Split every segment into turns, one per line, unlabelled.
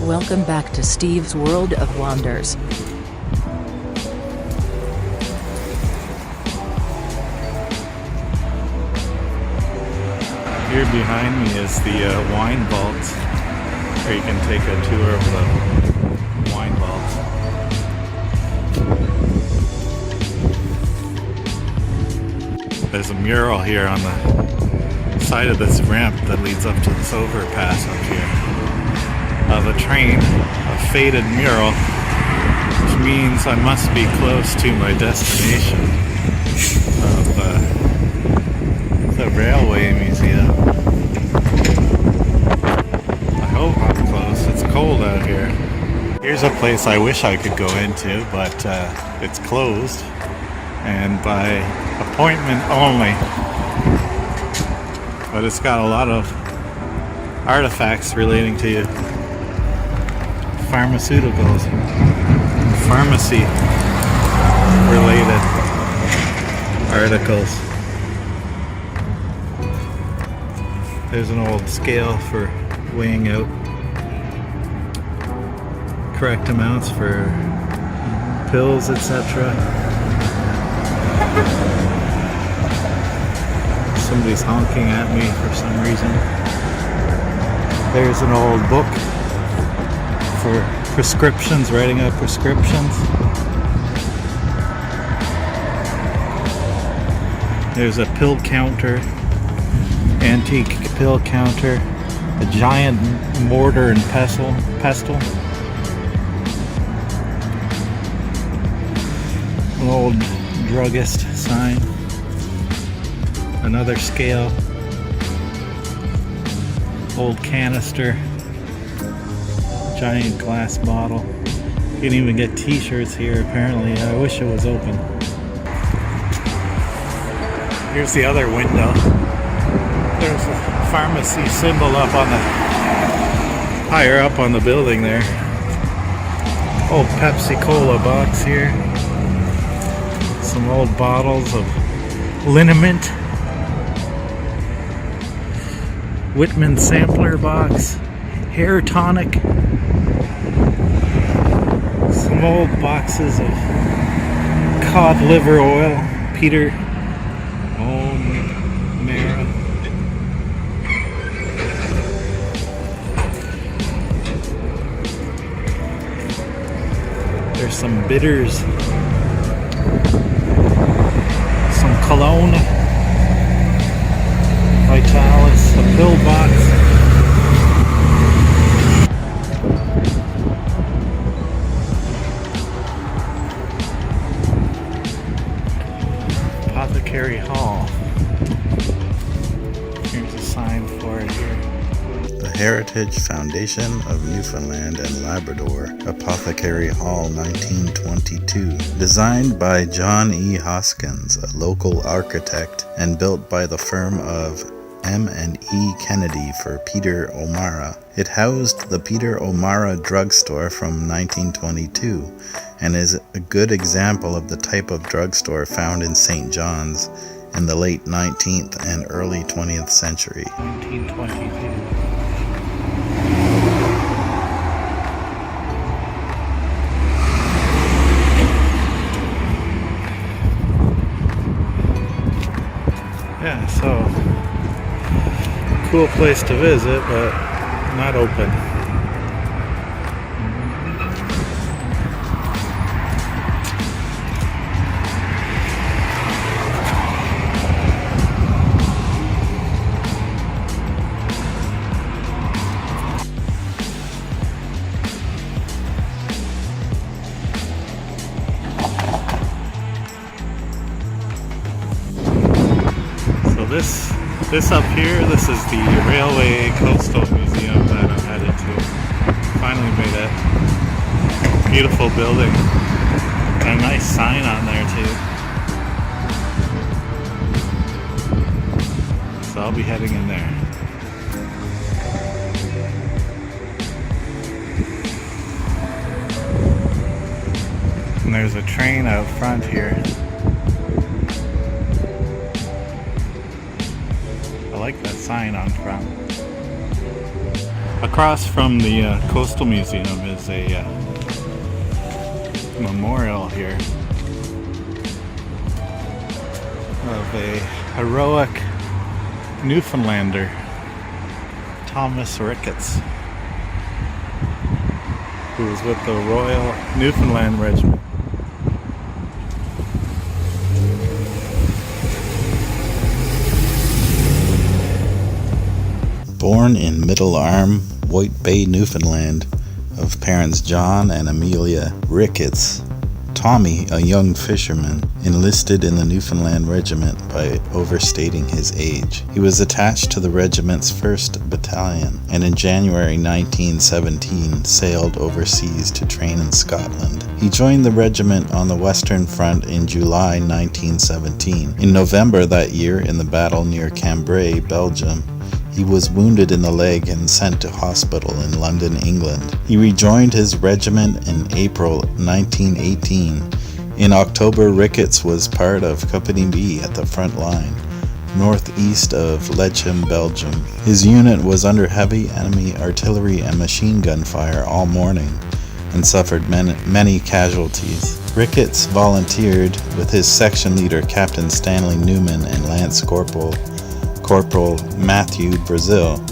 Welcome back to Steve's World of Wonders.
Here behind me is the wine vault, where you can take a tour of the wine vault. There's a mural here on the side of this ramp that leads up to this overpass up here of a train, a faded mural, which means I must be close to my destination of the Railway Museum. I hope I'm close. It's cold out here. Here's a place I wish I could go into, but it's closed and by appointment only. But it's got a lot of artifacts relating to pharmaceuticals, pharmacy related articles. There's an old scale for weighing out correct amounts for pills, etc. Somebody's honking at me for some reason. There's an old book for prescriptions, writing out prescriptions. There's a pill counter, antique pill counter, a giant mortar and pestle. An old druggist sign. Another scale. Old canister. Giant glass bottle. You can even get t-shirts here apparently. I wish it was open. Here's the other window. There's a pharmacy symbol up on the higher up on the building there. Old Pepsi Cola box here. Some old bottles of liniment. Whitman sampler box. Hair tonic. Some old boxes of cod liver oil. Peter O'Mara. There's some bitters. Some cologne. Vitalis. A pill box. Apothecary Hall. Here's a sign for it here.
The Heritage Foundation of Newfoundland and Labrador, Apothecary Hall 1922. Designed by John E. Hoskins, a local architect, and built by the firm of M&E Kennedy for Peter O'Mara. It housed the Peter O'Mara drugstore from 1922 and is a good example of the type of drugstore found in St. John's in the late 19th and early 20th century.
1922. Yeah, so cool place to visit, but not open. This up here, this is the Railway Coastal Museum that I'm headed to. Finally made it. Beautiful building. And a nice sign on there too. So I'll be heading in there. And there's a train out front here. I like that sign on front. Across from the Coastal Museum is a memorial here of a heroic Newfoundlander, Thomas Ricketts, who was with the Royal Newfoundland Regiment.
Born in Middle Arm, White Bay, Newfoundland, of parents John and Amelia Ricketts, Tommy, a young fisherman, enlisted in the Newfoundland Regiment by overstating his age. He was attached to the regiment's 1st Battalion, and in January 1917 sailed overseas to train in Scotland. He joined the regiment on the Western Front in July 1917. In November that year, in the battle near Cambrai, Belgium, he was wounded in the leg and sent to hospital in London, England. He rejoined his regiment in April 1918. In October, Ricketts was part of Company B at the front line, northeast of Lechem, Belgium. His unit was under heavy enemy artillery and machine gun fire all morning and suffered many casualties. Ricketts volunteered with his section leader, Captain Stanley Newman, and Lance Corporal Matthew Brazil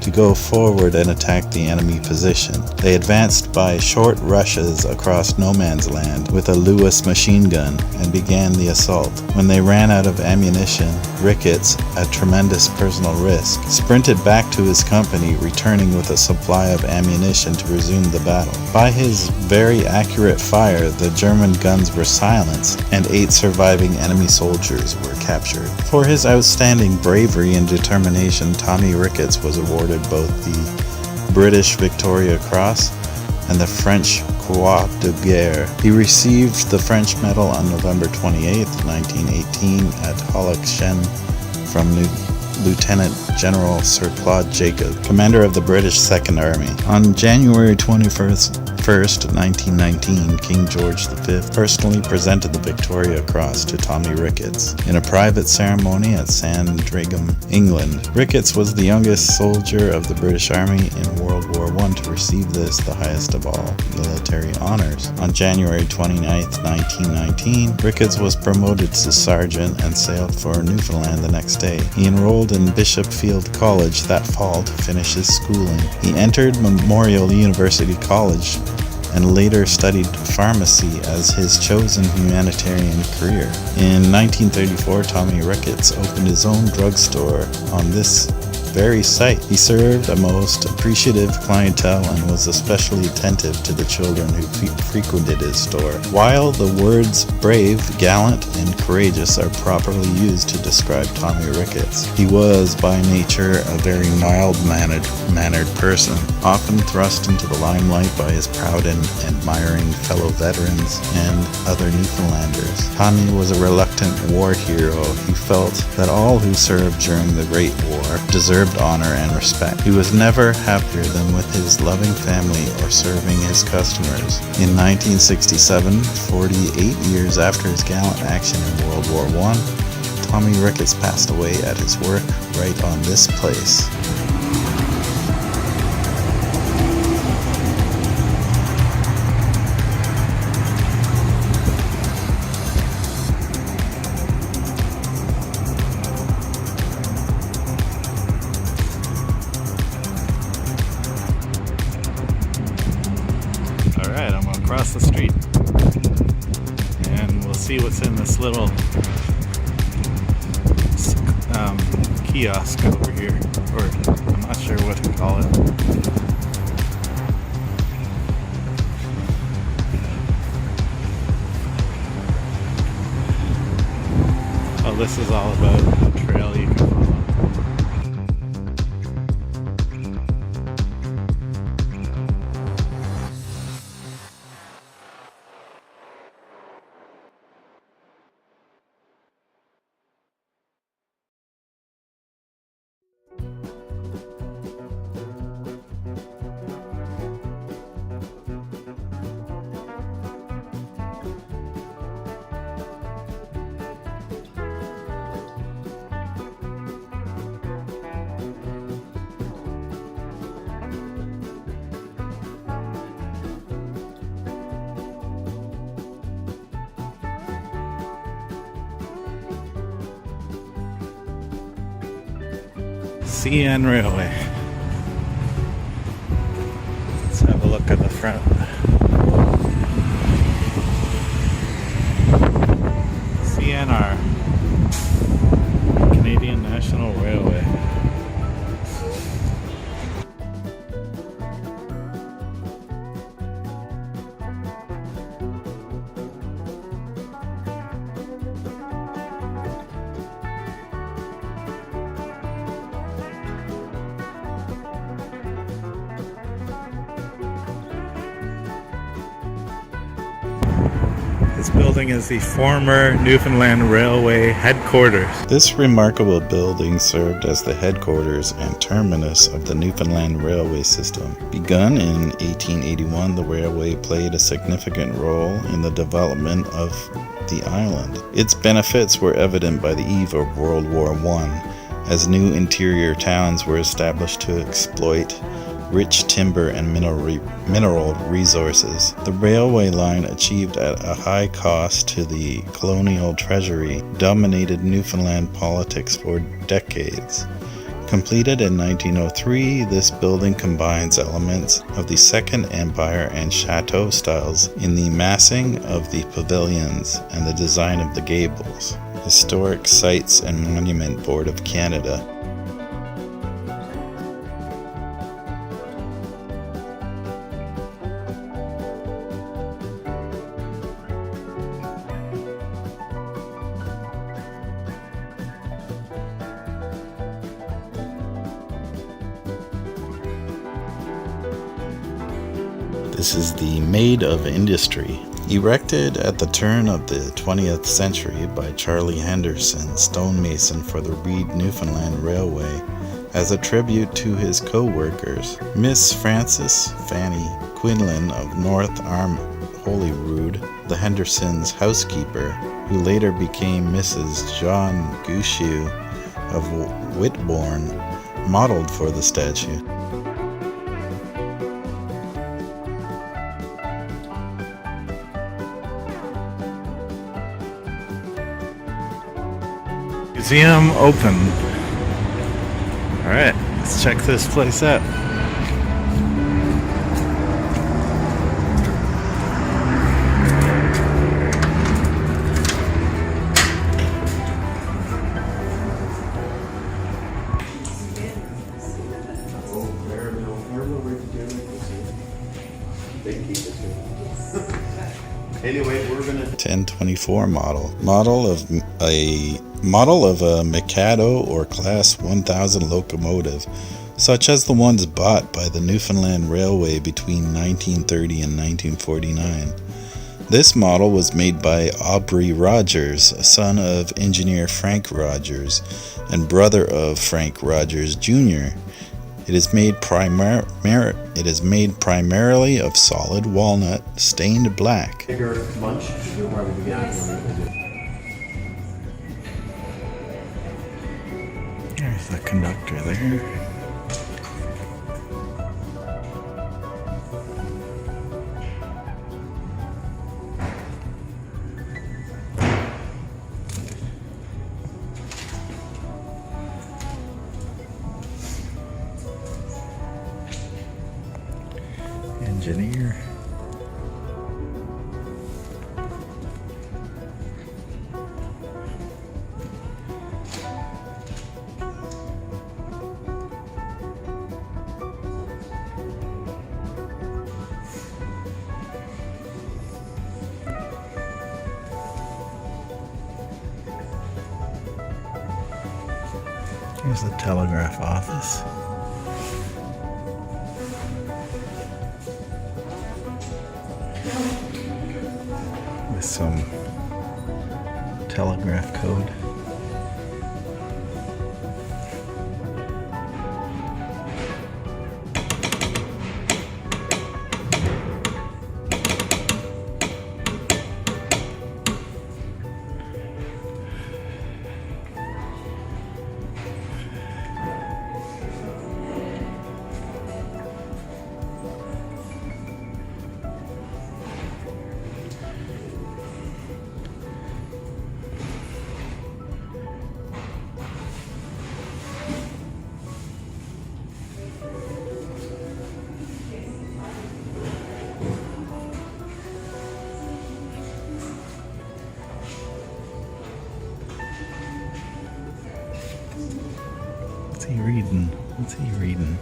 to go forward and attack the enemy position. They advanced by short rushes across no man's land with a Lewis machine gun and began the assault. When they ran out of ammunition, Ricketts, at tremendous personal risk, sprinted back to his company, returning with a supply of ammunition to resume the battle. By his very accurate fire, the German guns were silenced and 8 surviving enemy soldiers were captured. For his outstanding bravery and determination, Tommy Ricketts was awarded both the British Victoria Cross and the French Croix de Guerre. He received the French medal on November 28, 1918 at Hollection from Lieutenant General Sir Claude Jacob, commander of the British Second Army. On January 21st, 1919, King George V personally presented the Victoria Cross to Tommy Ricketts in a private ceremony at Sandringham, England. Ricketts was the youngest soldier of the British Army in World War I to receive this, the highest of all military honors. On January 29, 1919, Ricketts was promoted to sergeant and sailed for Newfoundland the next day. He enrolled in Bishop Field College that fall to finish his schooling. He entered Memorial University College and later studied pharmacy as his chosen humanitarian career. In 1934, Tommy Ricketts opened his own drugstore on this very site. He served a most appreciative clientele and was especially attentive to the children who frequented his store. While the words brave, gallant, and courageous are properly used to describe Tommy Ricketts, he was by nature a very mild-mannered person, often thrust into the limelight by his proud and admiring fellow veterans and other Newfoundlanders. Tommy was a reluctant war hero who felt that all who served during the Great War deserved honor and respect. He was never happier than with his loving family or serving his customers. In 1967, 48 years after his gallant action in World War I, Tommy Ricketts passed away at his work right on this place.
Alright, I'm going to cross the street and we'll see what's in this little kiosk over here, or I'm not sure what to call it. Oh, this is all about the trail you can follow. CN Railway. Let's have a look at the front. CNR, Canadian National Railway. This building is the former Newfoundland Railway headquarters.
This remarkable building served as the headquarters and terminus of the Newfoundland railway system. Begun in 1881, the railway played a significant role in the development of the island. Its benefits were evident by the eve of World War I, as new interior towns were established to exploit rich timber and mineral resources. The railway line, achieved at a high cost to the colonial treasury, dominated Newfoundland politics for decades. Completed in 1903, this building combines elements of the Second Empire and Chateau styles in the massing of the pavilions and the design of the gables. Historic Sites and Monument Board of Canada. This is the Maid of Industry. Erected at the turn of the 20th century by Charlie Henderson, stonemason for the Reed Newfoundland Railway, as a tribute to his co-workers. Miss Frances Fanny Quinlan of North Arm Holyrood, the Hendersons' housekeeper, who later became Mrs. John Gushew of Whitbourne, modeled for the statue.
Museum open. Alright, let's check this place out.
Anyway, we're gonna 1024 model of a Mikado or Class 1000 locomotive, such as the ones bought by the Newfoundland Railway between 1930 and 1949. This model was made by Aubrey Rogers, son of engineer Frank Rogers and brother of Frank Rogers Jr. It is made primarily of solid walnut, stained black.
Bigger lunch.
There's the conductor there. Engineer. Here's the telegraph office. With some telegraph code.
What's he reading?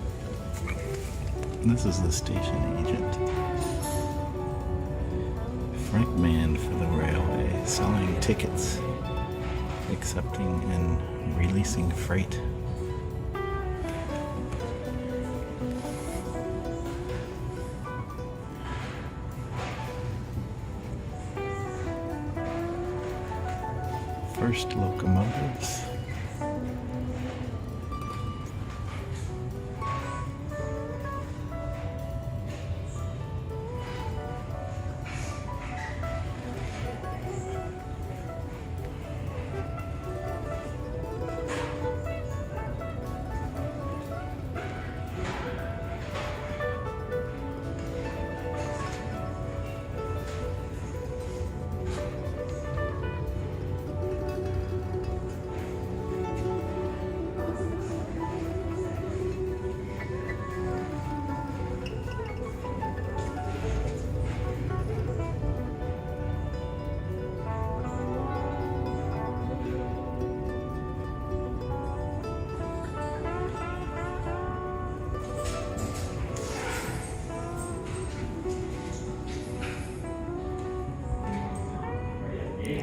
This is the station agent. Front man for the railway, selling tickets, accepting and releasing freight. First locomotives.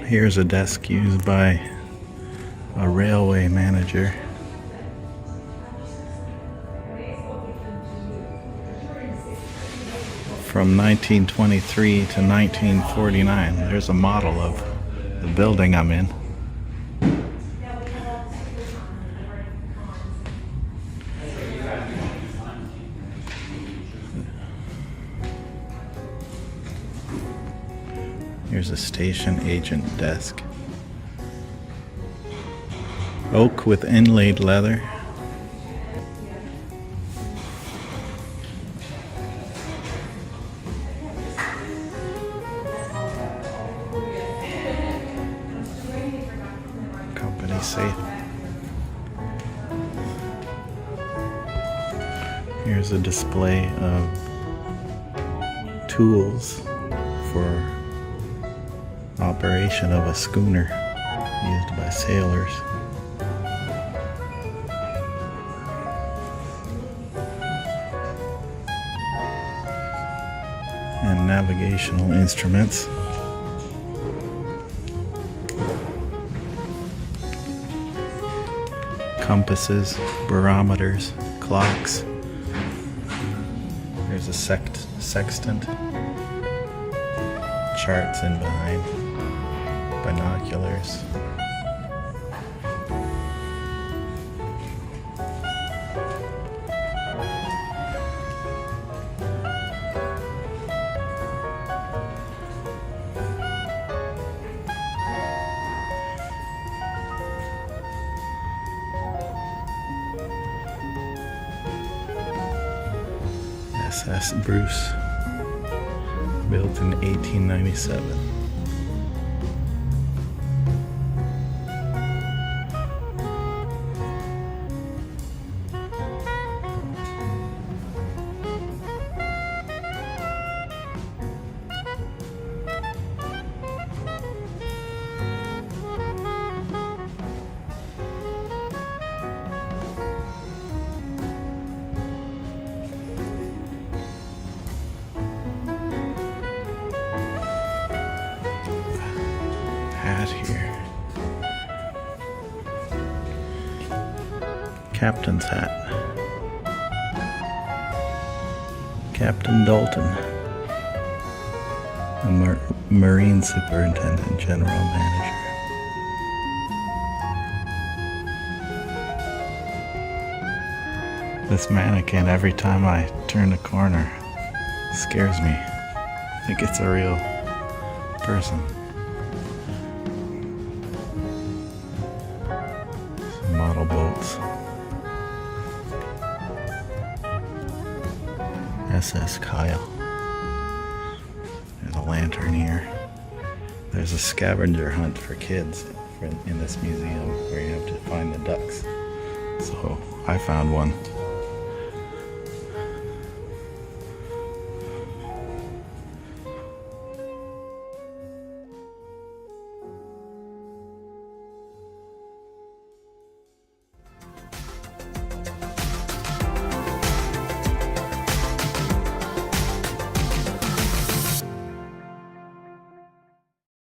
Here's a desk used by a railway manager. From 1923 to 1949. There's a model of the building I'm in. Here's a station agent desk. Oak with inlaid leather. Company safe. Here's a display of tools for operation of a schooner used by sailors. And navigational instruments. Compasses, barometers, clocks. There's a sextant. Charts in behind. Binoculars. SS Bruce, built in 1897. Hat here. Captain's hat. Captain Dalton, a Marine Superintendent General Manager. This mannequin, every time I turn a corner, scares me. I think it's a real person. Some model boats. SS Kyle. There's a lantern here. There's a scavenger hunt for kids in this museum where you have to find the ducks. So I found one.